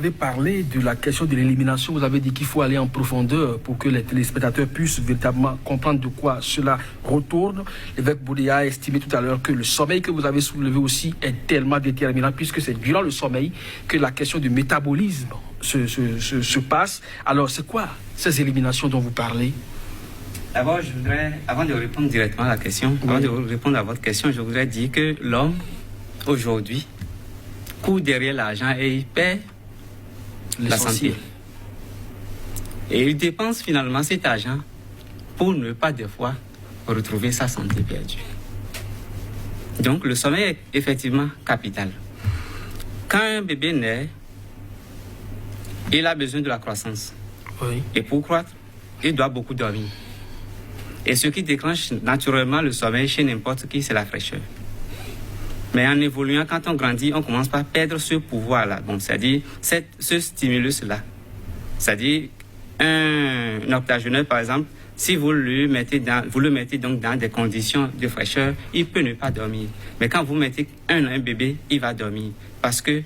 Vous avez parlé de la question de l'élimination. Vous avez dit qu'il faut aller en profondeur pour que les téléspectateurs puissent véritablement comprendre de quoi cela retourne. L'évêque Boudéa a estimé tout à l'heure que le sommeil que vous avez soulevé aussi est tellement déterminant puisque c'est durant le sommeil que la question du métabolisme se passe. Alors, c'est quoi ces éliminations dont vous parlez? D'abord, je voudrais, avant de répondre directement à la question, avant de répondre à votre question, je voudrais dire que l'homme, aujourd'hui, court derrière l'argent et il perd la santé. Et il dépense finalement cet argent pour ne pas des fois retrouver sa santé perdue. Donc le sommeil est effectivement capital. Quand un bébé naît, il a besoin de la croissance. Oui. Et pour croître, il doit beaucoup dormir. Et ce qui déclenche naturellement le sommeil chez n'importe qui, c'est la fraîcheur. Mais en évoluant, quand on grandit, on commence par perdre ce pouvoir-là. Bon, c'est-à-dire ce stimulus-là. C'est-à-dire un octogénaire, par exemple, si vous le mettez donc dans des conditions de fraîcheur, il peut ne pas dormir. Mais quand vous mettez un bébé, il va dormir. Parce que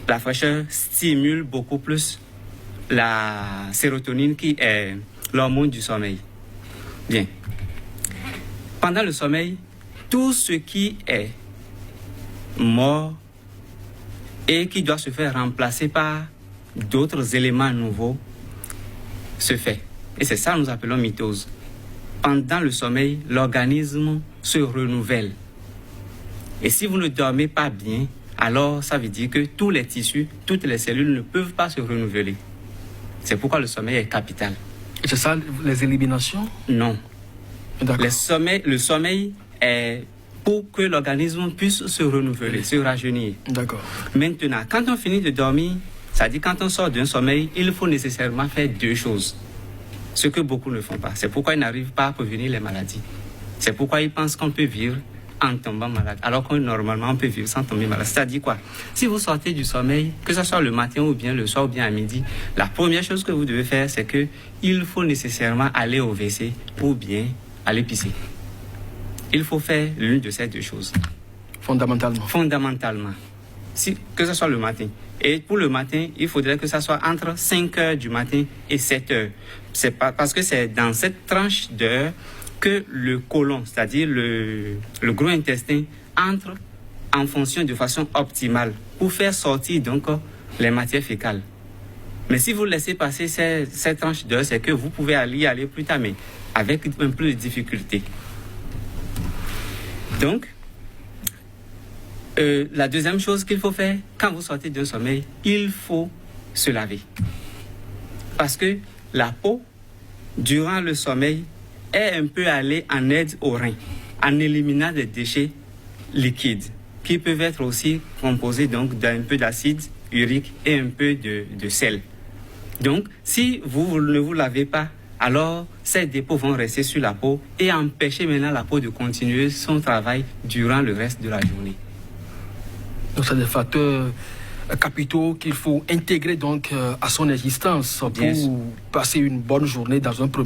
la fraîcheur stimule beaucoup plus la sérotonine qui est l'hormone du sommeil. Bien. Pendant le sommeil, tout ce qui est mort et qui doit se faire remplacer par d'autres éléments nouveaux se fait. Et c'est ça que nous appelons mitose. Pendant le sommeil, l'organisme se renouvelle. Et si vous ne dormez pas bien, alors ça veut dire que tous les tissus, toutes les cellules ne peuvent pas se renouveler. C'est pourquoi le sommeil est capital. Et c'est ça les éliminations? Non. D'accord. Le sommeil est pour que l'organisme puisse se renouveler, se rajeunir. D'accord. Maintenant, quand on finit de dormir, c'est-à-dire quand on sort d'un sommeil, il faut nécessairement faire deux choses. Ce que beaucoup ne font pas. C'est pourquoi ils n'arrivent pas à prévenir les maladies. C'est pourquoi ils pensent qu'on peut vivre en tombant malade, alors que normalement on peut vivre sans tomber malade. C'est-à-dire quoi? Si vous sortez du sommeil, que ce soit le matin ou bien le soir ou bien à midi, la première chose que vous devez faire, c'est que il faut nécessairement aller au WC ou bien aller pisser. Il faut faire l'une de ces deux choses. Fondamentalement. Fondamentalement. Que ce soit le matin. Et pour le matin, il faudrait que ça soit entre 5 heures du matin et 7 heures. C'est pas, parce que c'est dans cette tranche d'heure que le côlon, c'est-à-dire le gros intestin, entre en fonction de façon optimale pour faire sortir donc les matières fécales. Mais si vous laissez passer cette tranche d'heure, c'est que vous pouvez y aller plus tard, mais avec un peu de difficulté. Donc, la deuxième chose qu'il faut faire, quand vous sortez d'un sommeil, il faut se laver. Parce que la peau, durant le sommeil, est un peu allée en aide au rein, en éliminant des déchets liquides, qui peuvent être aussi composés donc d'un peu d'acide urique et un peu de sel. Donc, si vous ne vous lavez pas, alors ces dépôts vont rester sur la peau et empêcher maintenant la peau de continuer son travail durant le reste de la journée. Donc, c'est des facteurs capitaux qu'il faut intégrer donc à son existence pour passer une bonne journée dans un premier